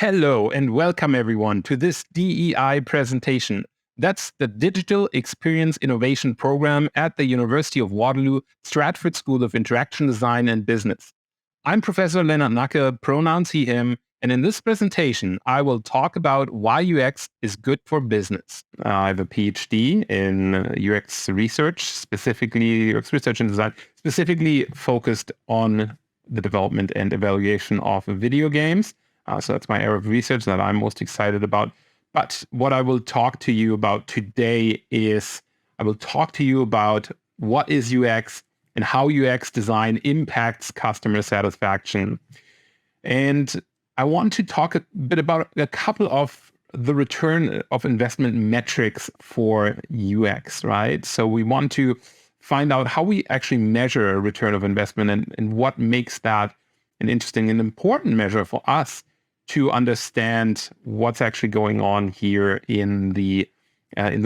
Hello and welcome everyone to this DEI presentation. That's the Digital Experience Innovation Program at the University of Waterloo, Stratford School of Interaction Design and Business. I'm Professor Lennart Nacke, pronouns he, him, and in this presentation, I will talk about why UX is good for business. I have a PhD in UX research, specifically UX research and design, specifically focused on the development and evaluation of video games. So that's my area of research that I'm most excited about. But what I will talk to you about today is I will talk to you about what is UX and how UX design impacts customer satisfaction. And I want to talk a bit about a couple of the return of investment metrics for UX, right? So we want to find out how we actually measure a return of investment and what makes that an interesting and important measure for us to understand what's actually going on here in the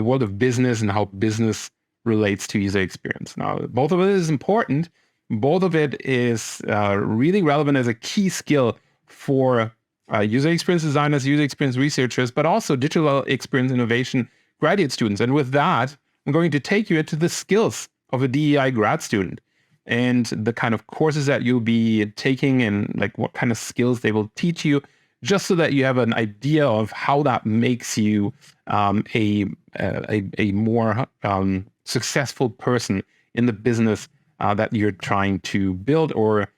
world of business and how business relates to user experience. Now, both of it is important. Both of it is really relevant as a key skill for user experience designers, user experience researchers, but also digital experience innovation graduate students. And with that, I'm going to take you into the skills of a DEI grad student and the kind of courses that you'll be taking and like what kind of skills they will teach you, just so that you have an idea of how that makes you a more successful person in the business that you're trying to build, or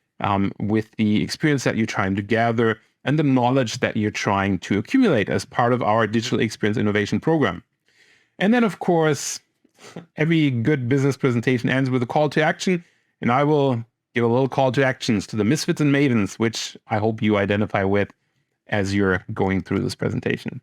with the experience that you're trying to gather and the knowledge that you're trying to accumulate as part of our digital experience innovation program. And then, of course, every good business presentation ends with a call to action, and I will give a little call to actions to the misfits and mavens, which I hope you identify with as you're going through this presentation.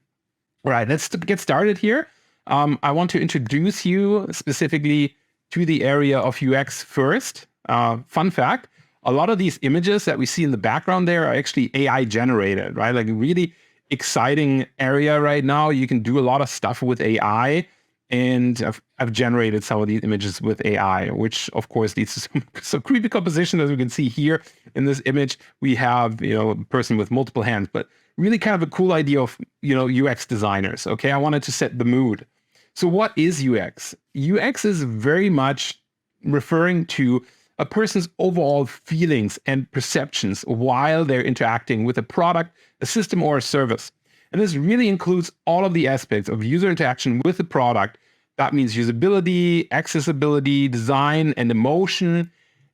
All right, let's get started here. I want to introduce you specifically to the area of UX first. Fun fact, a lot of these images that we see in the background there are actually AI generated, right? Like a really exciting area right now. You can do a lot of stuff with AI. And I've generated some of these images with AI, which of course leads to some creepy composition, as we can see here in this image. We have, a person with multiple hands, but really kind of a cool idea of, UX designers. Okay, I wanted to set the mood. So what is UX? UX is very much referring to a person's overall feelings and perceptions while they're interacting with a product, a system, or a service. And this really includes all of the aspects of user interaction with the product. That means usability, accessibility, design, and emotion.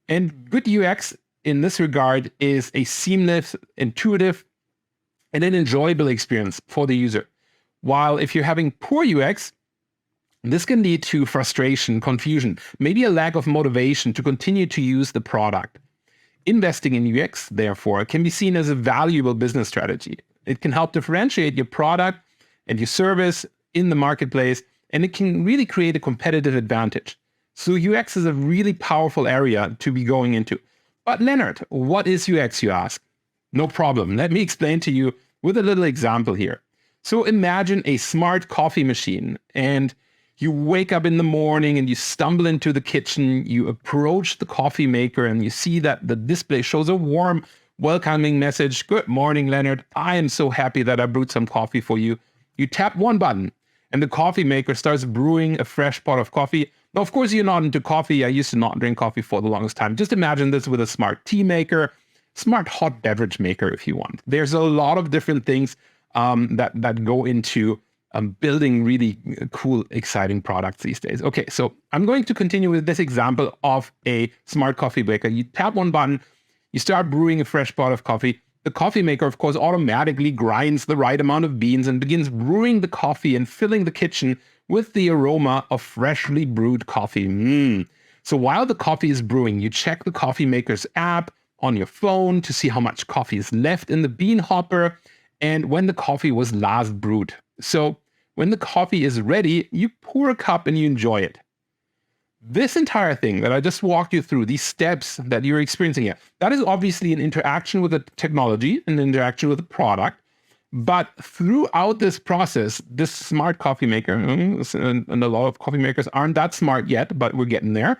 And good UX in this regard is a seamless, intuitive, and an enjoyable experience for the user. While if you're having poor UX, this can lead to frustration, confusion, maybe a lack of motivation to continue to use the product. Investing in UX, therefore, can be seen as a valuable business strategy. It can help differentiate your product and your service in the marketplace, and it can really create a competitive advantage. So UX is a really powerful area to be going into. But Leonard, what is UX, you ask? No problem. Let me explain to you with a little example here. So imagine a smart coffee machine, and you wake up in the morning and you stumble into the kitchen, you approach the coffee maker and you see that the display shows a warm, welcoming message. Good morning, Leonard. I am so happy that I brewed some coffee for you. You tap one button and the coffee maker starts brewing a fresh pot of coffee. Now, of course, you're not into coffee. I used to not drink coffee for the longest time. Just imagine this with a smart tea maker, smart hot beverage maker if you want. There's a lot of different things that go into building really cool, exciting products these days. Okay, so I'm going to continue with this example of a smart coffee maker. You tap one button, you start brewing a fresh pot of coffee. The coffee maker, of course, automatically grinds the right amount of beans and begins brewing the coffee and filling the kitchen with the aroma of freshly brewed coffee. So while the coffee is brewing, you check the coffee maker's app on your phone to see how much coffee is left in the bean hopper and when the coffee was last brewed. So when the coffee is ready, you pour a cup and you enjoy it. This entire thing that I just walked you through, these steps that you're experiencing here, that is obviously an interaction with the technology, an interaction with the product. But throughout this process, this smart coffee maker, and a lot of coffee makers aren't that smart yet, but we're getting there.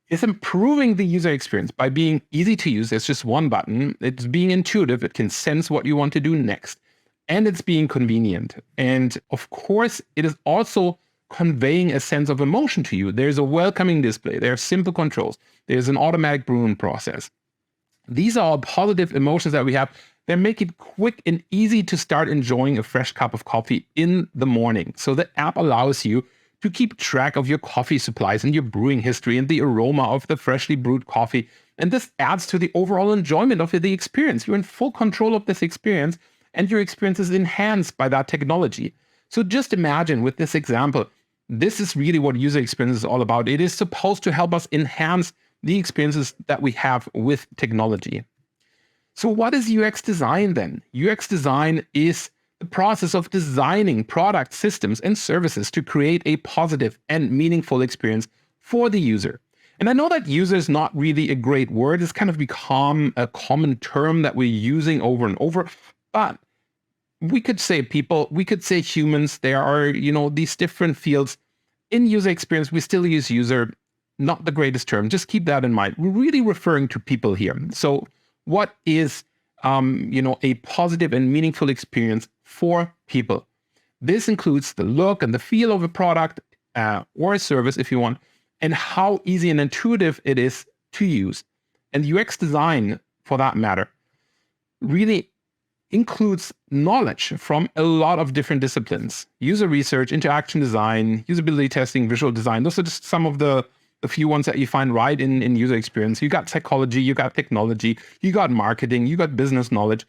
is improving the user experience by being easy to use. There's just one button. It's being intuitive. It can sense what you want to do next. And it's being convenient. And of course, it is also conveying a sense of emotion to you. There's a welcoming display. There are simple controls. There's an automatic brewing process. These are all positive emotions that we have. They make it quick and easy to start enjoying a fresh cup of coffee in the morning. So the app allows you to keep track of your coffee supplies and your brewing history and the aroma of the freshly brewed coffee. And this adds to the overall enjoyment of the experience. You're in full control of this experience, and your experience is enhanced by that technology. So just imagine with this example, this is really what user experience is all about. It is supposed to help us enhance the experiences that we have with technology. So what is UX design then? UX design is the process of designing products, systems, and services to create a positive and meaningful experience for the user. And I know that user is not really a great word. It's kind of become a common term that we're using over and over. But we could say people, we could say humans. There are, these different fields. In user experience, we still use user, not the greatest term. Just keep that in mind. We're really referring to people here. So what is a positive and meaningful experience for people? This includes the look and the feel of a product or a service, if you want, and how easy and intuitive it is to use. And UX design, for that matter, really includes knowledge from a lot of different disciplines. User research, interaction design, usability testing, visual design. Those are just some of the few ones that you find right in user experience. You got psychology, you got technology, you got marketing, you got business knowledge.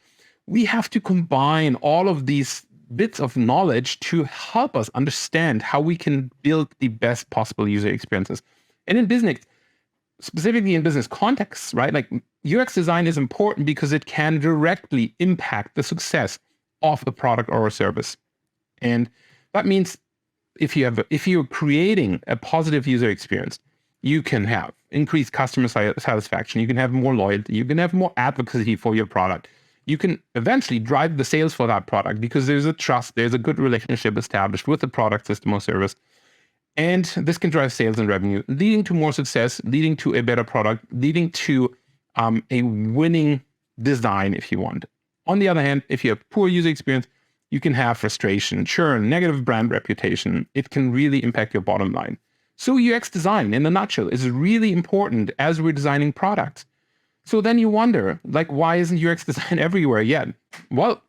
We have to combine all of these bits of knowledge to help us understand how we can build the best possible user experiences. And in business, specifically in business contexts, right? Like UX design is important because it can directly impact the success of a product or a service. And that means if you're creating a positive user experience, you can have increased customer satisfaction. You can have more loyalty. You can have more advocacy for your product. You can eventually drive the sales for that product because there's a trust, there's a good relationship established with the product, system, or service. And this can drive sales and revenue, leading to more success, leading to a better product, leading to a winning design, if you want. On the other hand, if you have poor user experience, you can have frustration, churn, negative brand reputation. It can really impact your bottom line. So UX design, in a nutshell, is really important as we're designing products. So then you wonder, why isn't UX design everywhere yet? Well,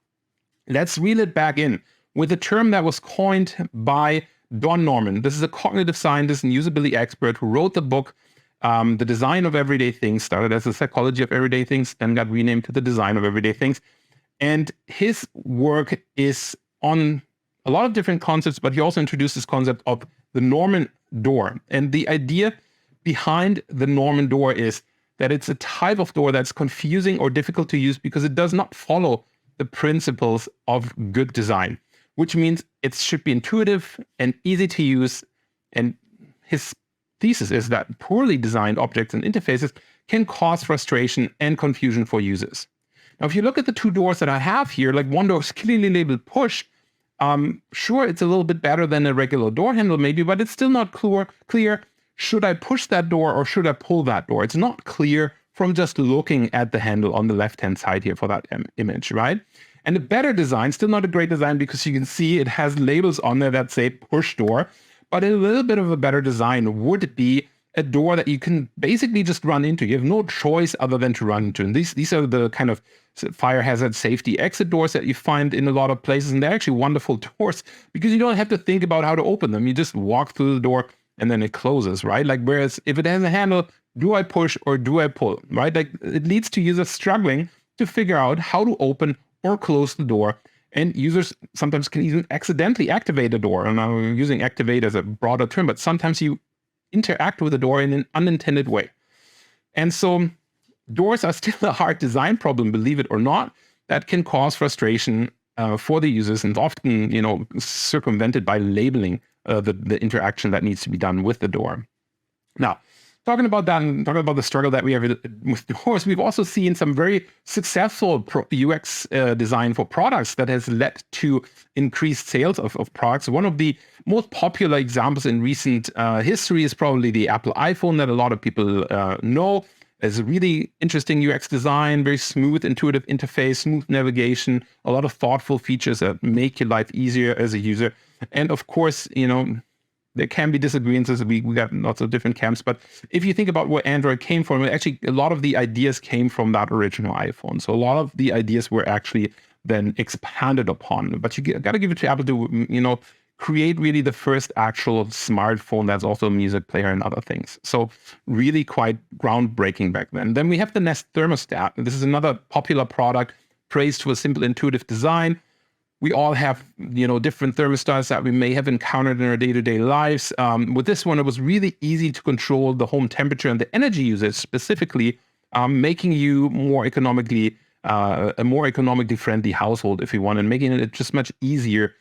let's reel it back in with a term that was coined by Don Norman. This is a cognitive scientist and usability expert who wrote the book, The Design of Everyday Things, started as the psychology of everyday things, then got renamed to the design of everyday things. And his work is on a lot of different concepts, but he also introduced this concept of the Norman door. And the idea behind the Norman door is that it's a type of door that's confusing or difficult to use because it does not follow the principles of good design, which means it should be intuitive and easy to use. And his thesis is that poorly designed objects and interfaces can cause frustration and confusion for users. Now, if you look at the two doors that I have here, one door is clearly labeled push. Sure, it's a little bit better than a regular door handle maybe, but it's still not clear. Should I push that door or should I pull that door? It's not clear from just looking at the handle on the left-hand side here for that image, right? And a better design, still not a great design because you can see it has labels on there that say push door, but a little bit of a better design would be a door that you can basically just run into. You have no choice other than to run into. And these are the kind of fire hazard safety exit doors that you find in a lot of places. And they're actually wonderful doors because you don't have to think about how to open them. You just walk through the door and then it closes, right? Whereas if it has a handle, do I push or do I pull, right? It leads to users struggling to figure out how to open or close the door. And users sometimes can even accidentally activate a door. And I'm using activate as a broader term, but sometimes you interact with the door in an unintended way. And so doors are still a hard design problem, believe it or not, that can cause frustration for the users and often, circumvented by labeling the interaction that needs to be done with the door. Now, talking about that and talking about the struggle that we have with divorce, we've also seen some very successful UX design for products that has led to increased sales of products. One of the most popular examples in recent history is probably the Apple iPhone that a lot of people know. It's a really interesting UX design, very smooth, intuitive interface, smooth navigation, a lot of thoughtful features that make your life easier as a user. And of course, there can be disagreements. We got lots of different camps. But if you think about where Android came from, actually, a lot of the ideas came from that original iPhone. So a lot of the ideas were actually then expanded upon. But you got to give it to Apple to, create really the first actual smartphone that's also a music player and other things. So really quite groundbreaking back then. Then we have the Nest thermostat. This is another popular product praised for a simple, intuitive design. We all have, different thermostats that we may have encountered in our day-to-day lives. With this one, it was really easy to control the home temperature and the energy usage specifically, making you a more economically friendly household if you want, and making it just much easier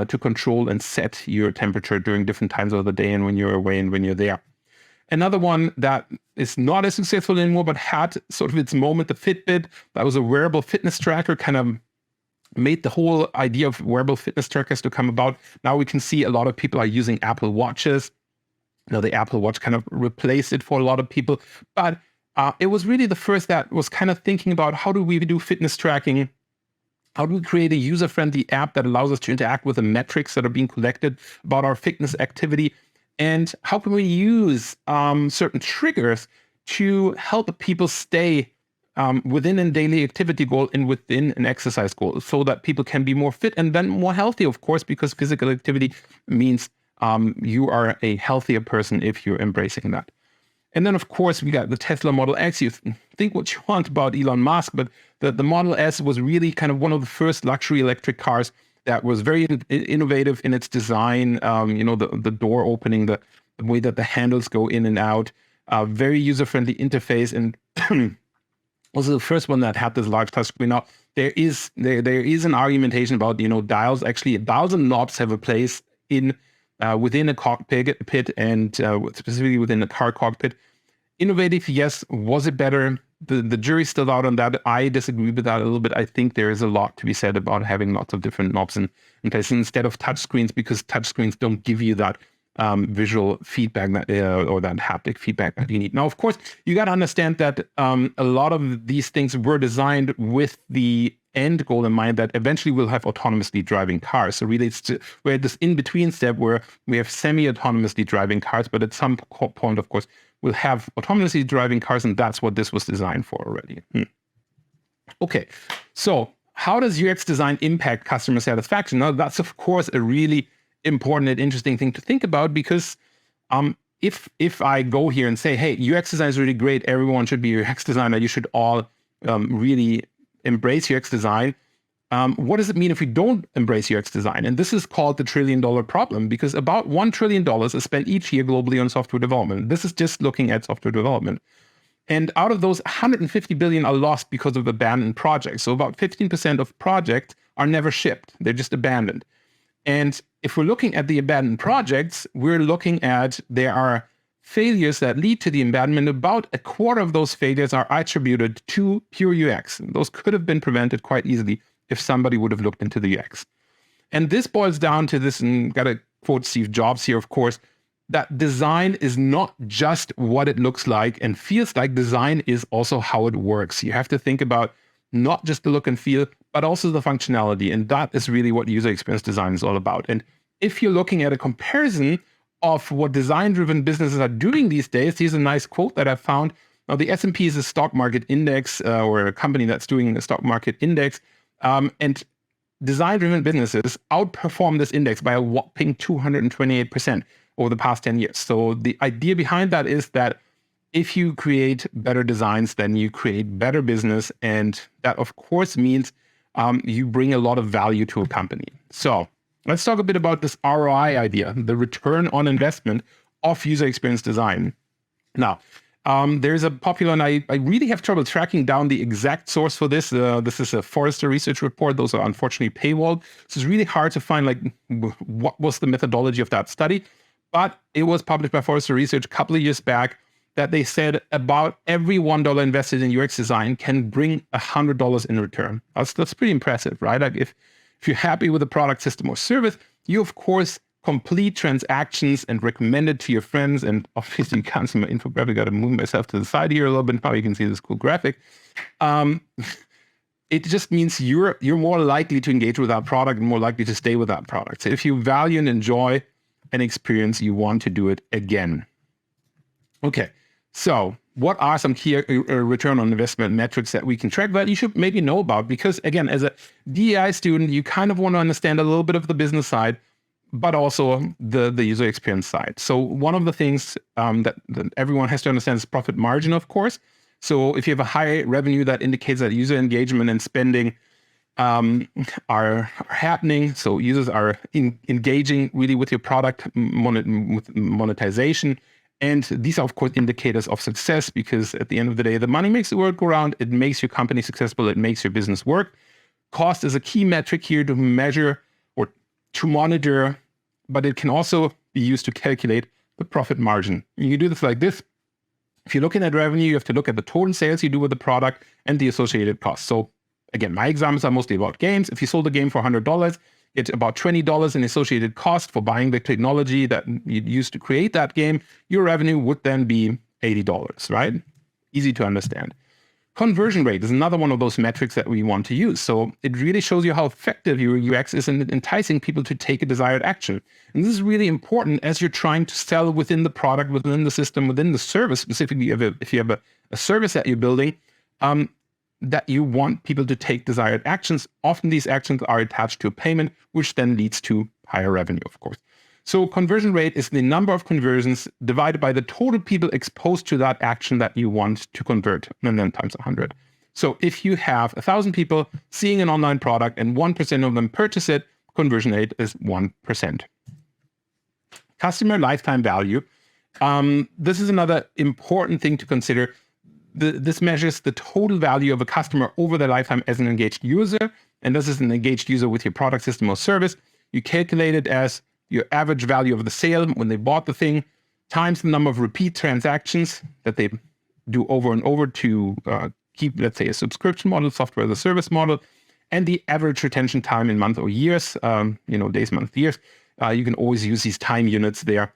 to control and set your temperature during different times of the day and when you're away and when you're there. Another one that is not as successful anymore, but had sort of its moment, the Fitbit. That was a wearable fitness tracker, kind of made the whole idea of wearable fitness trackers to come about. Now we can see a lot of people are using Apple Watches. The Apple Watch kind of replaced it for a lot of people. But it was really the first that was kind of thinking about how do we do fitness tracking. How do we create a user-friendly app that allows us to interact with the metrics that are being collected about our fitness activity? And how can we use certain triggers to help people stay within a daily activity goal and within an exercise goal so that people can be more fit and then more healthy, of course, because physical activity means you are a healthier person if you're embracing that. And then, of course, we got the Tesla Model X. You think what you want about Elon Musk, but the Model S was really kind of one of the first luxury electric cars that was very innovative in its design. The door opening, the way that the handles go in and out, very user-friendly interface, and also the first one that had this large touchscreen. Now, there is an argumentation about, dials. Actually, dials and knobs have a place within a cockpit and specifically within a car cockpit. Innovative, yes. Was it better? The jury's still out on that. I disagree with that a little bit. I think there is a lot to be said about having lots of different knobs in place instead of touchscreens, because touchscreens don't give you that visual feedback or that haptic feedback that you need. Now, of course, you got to understand that a lot of these things were designed with the end goal in mind that eventually we'll have autonomously driving cars. So really, we're at this in-between step where we have semi-autonomously driving cars, but at some point, of course, we'll have autonomously driving cars, and that's what this was designed for already. Okay, so how does UX design impact customer satisfaction? Now, that's, of course, a really important and interesting thing to think about, because if I go here and say, hey, UX design is really great, everyone should be a UX designer, you should all really embrace UX design. What does it mean if we don't embrace UX design? And this is called the $1 trillion problem, because about $1 trillion is spent each year globally on software development. This is just looking at software development. And out of those, 150 billion are lost because of abandoned projects. So about 15% of projects are never shipped. They're just abandoned. And if we're looking at the abandoned projects, we're looking at there are failures that lead to the abandonment. About a quarter of those failures are attributed to pure UX. And those could have been prevented quite easily if somebody would have looked into the UX. And this boils down to this, and got to quote Steve Jobs here, of course, that design is not just what it looks like and feels like. Design is also how it works. You have to think about not just the look and feel, but also the functionality. And that is really what user experience design is all about. And if you're looking at a comparison of what design-driven businesses are doing these days, here's a nice quote that I found. Now, the S&P is a stock market index, or a company that's doing a stock market index. And design-driven businesses outperform this index by a whopping 228% over the past 10 years. So the idea behind that is that if you create better designs, then you create better business. And that, of course, means you bring a lot of value to a company. So let's talk a bit about this ROI idea, the return on investment of user experience design. Now, there's a popular, and I really have trouble tracking down the exact source for this. This is a Forrester research report. Those are unfortunately paywalled. So it's really hard to find what was the methodology of that study. But it was published by Forrester Research a couple of years back that they said about every $1 invested in UX design can bring $100 in return. That's pretty impressive, right? Like if you're happy with the product, system, or service, you of course complete transactions and recommend it to your friends. And obviously you can't see my infographic. Got to move myself to the side here a little bit. Now you can see this cool graphic. It just means you're more likely to engage with that product and more likely to stay with that product. So if you value and enjoy an experience, you want to do it again. Okay, so what are some key return on investment metrics that we can track that you should maybe know about? Because again, as a DEI student, you kind of want to understand a little bit of the business side, but also the user experience side. So one of the things that everyone has to understand is profit margin, of course. So if you have a high revenue, that indicates that user engagement and spending are happening. So users are engaging really with your product, with monetization. And these are, of course, indicators of success, because at the end of the day, the money makes the world go round. It makes your company successful. It makes your business work. Cost is a key metric here to measure or to monitor, but it can also be used to calculate the profit margin. You do this like this. If you're looking at revenue, you have to look at the total sales you do with the product and the associated costs. So again, my examples are mostly about games. If you sold a game for $100, it's about $20 in associated cost for buying the technology that you used to create that game. Your revenue would then be $80, right? Easy to understand. Conversion rate is another one of those metrics that we want to use. So it really shows you how effective your UX is in enticing people to take a desired action. And this is really important as you're trying to sell within the product, within the system, within the service, specifically if you have a service that you're building, that you want people to take desired actions. Often these actions are attached to a payment, which then leads to higher revenue, of course. So conversion rate is the number of conversions divided by the total people exposed to that action that you want to convert, and then times 100. So if you have 1,000 people seeing an online product and 1% of them purchase it, conversion rate is 1%. Customer lifetime value. This is another important thing to consider. This measures the total value of a customer over their lifetime as an engaged user. And this is an engaged user with your product, system, or service. You calculate it as your average value of the sale when they bought the thing, times the number of repeat transactions that they do over and over to keep, let's say, a subscription model, software as a service model, and the average retention time in months or years, days, months, years. You can always use these time units there.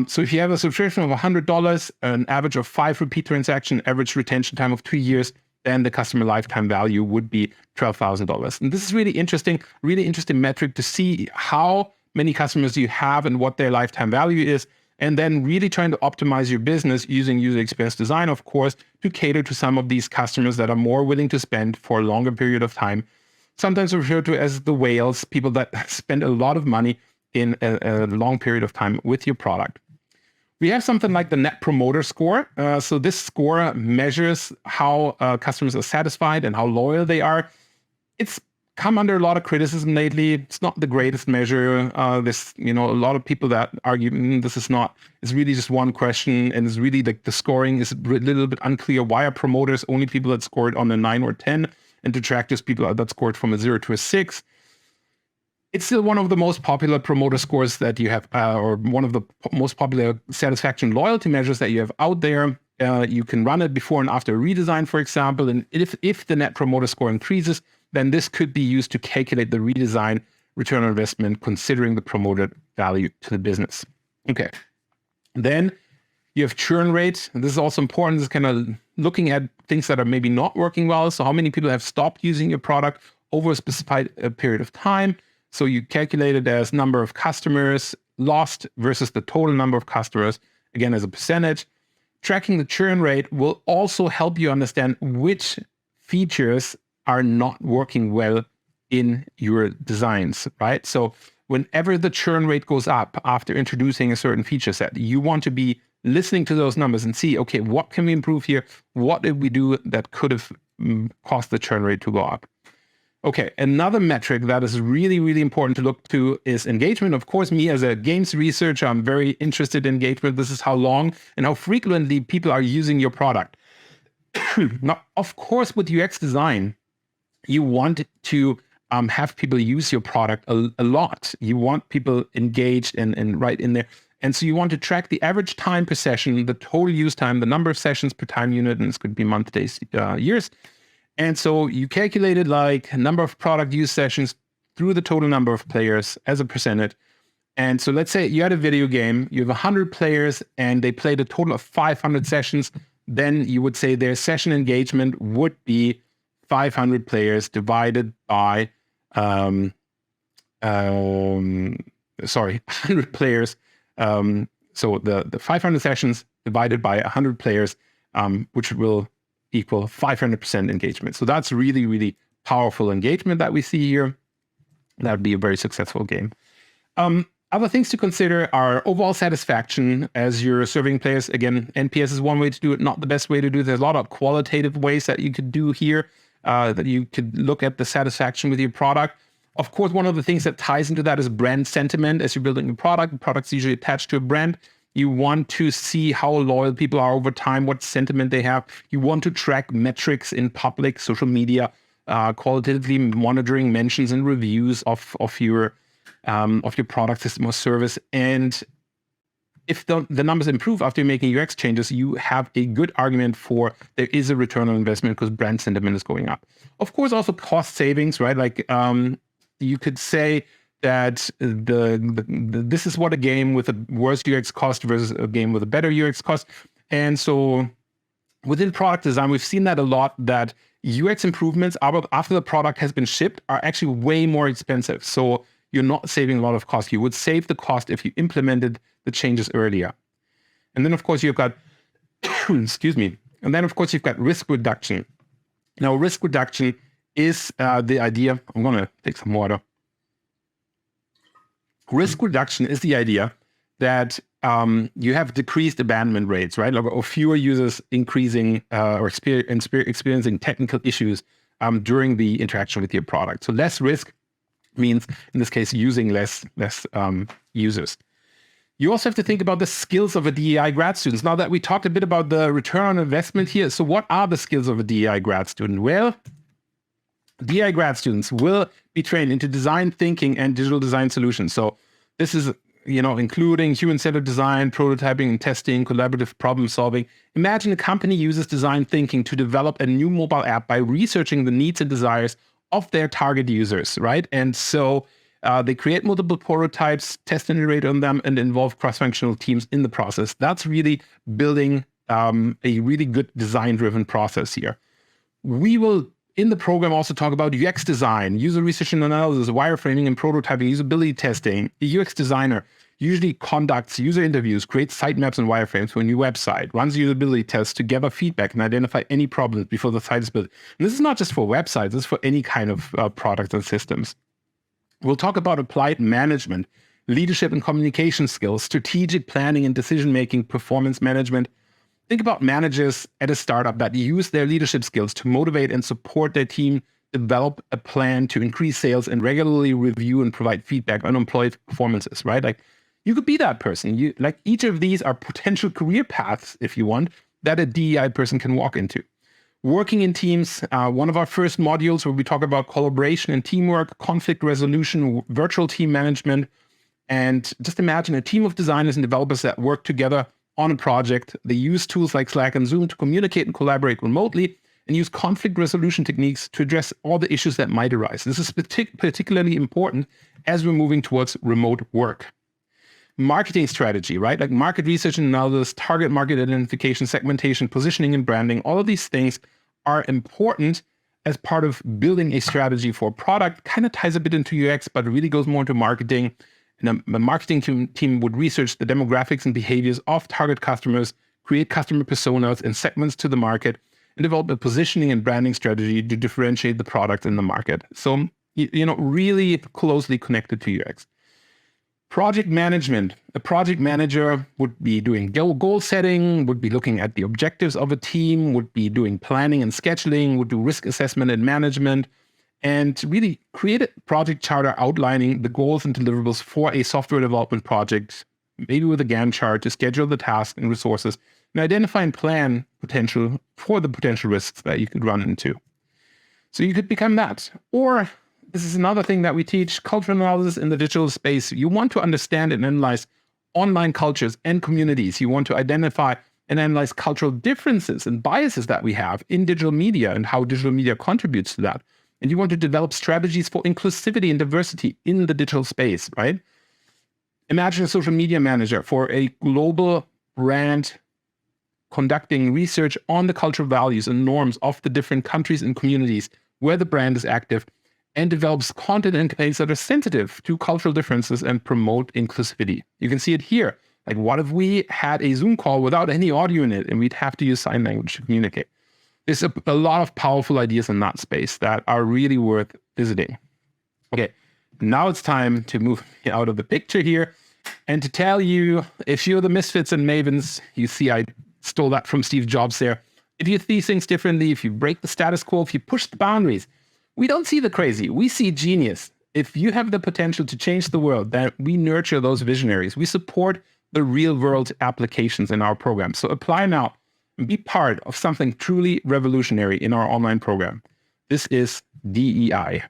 So if you have a subscription of $100, an average of 5 repeat transaction, average retention time of 2 years, then the customer lifetime value would be $12,000. And this is really interesting metric to see how many customers you have and what their lifetime value is, and then really trying to optimize your business using user experience design, of course, to cater to some of these customers that are more willing to spend for a longer period of time, sometimes referred to as the whales, people that spend a lot of money in a long period of time with your product. We have something like the Net Promoter Score. So this score measures how customers are satisfied and how loyal they are. It's come under a lot of criticism lately. It's not the greatest measure. There's a lot of people that argue this is not. It's really just one question, and it's really the scoring is a little bit unclear. Why are promoters only people that scored on a 9 or 10, and detractors people that scored from a 0 to a 6? It's still one of the most popular promoter scores that you have, or one of the most popular satisfaction loyalty measures that you have out there. You can run it before and after a redesign, for example. And if the Net Promoter Score increases, then this could be used to calculate the redesign return on investment, considering the promoted value to the business. Okay. Then you have churn rate. And this is also important. This is kind of looking at things that are maybe not working well. So how many people have stopped using your product over a specified period of time? So you calculate it as number of customers lost versus the total number of customers, again, as a percentage. Tracking the churn rate will also help you understand which features are not working well in your designs, right? So whenever the churn rate goes up after introducing a certain feature set, you want to be listening to those numbers and see, okay, what can we improve here? What did we do that could have caused the churn rate to go up? Okay, another metric that is really, really important to look to is engagement. Of course, me as a games researcher, I'm very interested in engagement. This is how long and how frequently people are using your product. Now, of course, with UX design, you want to have people use your product a lot. You want people engaged and right in there. And so you want to track the average time per session, the total use time, the number of sessions per time unit, and this could be month, days, years. And so you calculated like number of product use sessions through the total number of players as a percentage. And so let's say you had a video game, you have 100 players and they played a total of 500 sessions. Then you would say their session engagement would be 500 players divided by, 100 players. So the 500 sessions divided by 100 players, which will equal 500% engagement. So that's really, really powerful engagement that we see here. That would be a very successful game. Other things to consider are overall satisfaction as you're serving players. Again, NPS is one way to do it, not the best way to do it. There's a lot of qualitative ways that you could do here, that you could look at the satisfaction with your product. Of course, one of the things that ties into that is brand sentiment. As you're building a product, the product's usually attached to a brand. You want to see how loyal people are over time, what sentiment they have. You want to track metrics in public, social media, qualitatively monitoring mentions and reviews of your product, system, or service. And if the numbers improve after you're making UX changes, you have a good argument for there is a return on investment because brand sentiment is going up. Of course, also cost savings, right? Like you could say that this is what a game with a worse UX cost versus a game with a better UX cost. And so within product design, we've seen that a lot, that UX improvements after the product has been shipped are actually way more expensive. So you're not saving a lot of cost. You would save the cost if you implemented the changes earlier. And then, of course, you've got, excuse me. And then, of course, you've got risk reduction. Now, risk reduction is the idea. I'm going to take some water. Risk reduction is the idea that you have decreased abandonment rates, right? Or fewer users increasing or experiencing technical issues during the interaction with your product. So less risk means, in this case, using less users. You also have to think about the skills of a DEI grad student. Now that we talked a bit about the return on investment here, so what are the skills of a DEI grad student? Well, DEI grad students will be trained into design thinking and digital design solutions. So this is, including human-centered design, prototyping and testing, collaborative problem solving. Imagine a company uses design thinking to develop a new mobile app by researching the needs and desires of their target users, right? And so they create multiple prototypes, test and iterate on them, and involve cross-functional teams in the process. That's really building a really good design-driven process here. We will, in the program, also talk about UX design, user research and analysis, wireframing and prototyping, usability testing. A UX designer usually conducts user interviews, creates sitemaps and wireframes for a new website, runs usability tests to gather feedback and identify any problems before the site is built. And this is not just for websites, this is for any kind of products and systems. We'll talk about applied management, leadership and communication skills, strategic planning and decision-making, performance management. Think about managers at a startup that use their leadership skills to motivate and support their team, develop a plan to increase sales, and regularly review and provide feedback on employee performances, right? Like, you could be that person. Each of these are potential career paths, if you want, that a DEI person can walk into. Working in teams, one of our first modules where we talk about collaboration and teamwork, conflict resolution, virtual team management, and just imagine a team of designers and developers that work together on a project. They use tools like Slack and Zoom to communicate and collaborate remotely and use conflict resolution techniques to address all the issues that might arise. This is particularly important as we're moving towards remote work. Marketing strategy, right? Like market research and analysis, target market identification, segmentation, positioning, and branding. All of these things are important as part of building a strategy for a product. Kind of ties a bit into UX, but it really goes more into marketing. And the marketing team would research the demographics and behaviors of target customers, create customer personas and segments to the market, and develop a positioning and branding strategy to differentiate the product in the market. So, really closely connected to UX. Project management. A project manager would be doing goal setting, would be looking at the objectives of a team, would be doing planning and scheduling, would do risk assessment and management, and really create a project charter outlining the goals and deliverables for a software development project, maybe with a Gantt chart to schedule the tasks and resources, and identify and plan potential risks that you could run into. So you could become that. Or this is another thing that we teach, cultural analysis in the digital space. You want to understand and analyze online cultures and communities. You want to identify and analyze cultural differences and biases that we have in digital media and how digital media contributes to that. And you want to develop strategies for inclusivity and diversity in the digital space, right? Imagine a social media manager for a global brand conducting research on the cultural values and norms of the different countries and communities where the brand is active, and develops content and campaigns that are sensitive to cultural differences and promote inclusivity. You can see it here. Like, what if we had a Zoom call without any audio in it and we'd have to use sign language to communicate? There's a lot of powerful ideas in that space that are really worth visiting. Okay, now it's time to move out of the picture here and to tell you, if you're the misfits and mavens, you see I stole that from Steve Jobs there. If you see things differently, if you break the status quo, if you push the boundaries, we don't see the crazy, we see genius. If you have the potential to change the world, then we nurture those visionaries. We support the real world applications in our program. So apply now and be part of something truly revolutionary in our online program. This is DEI.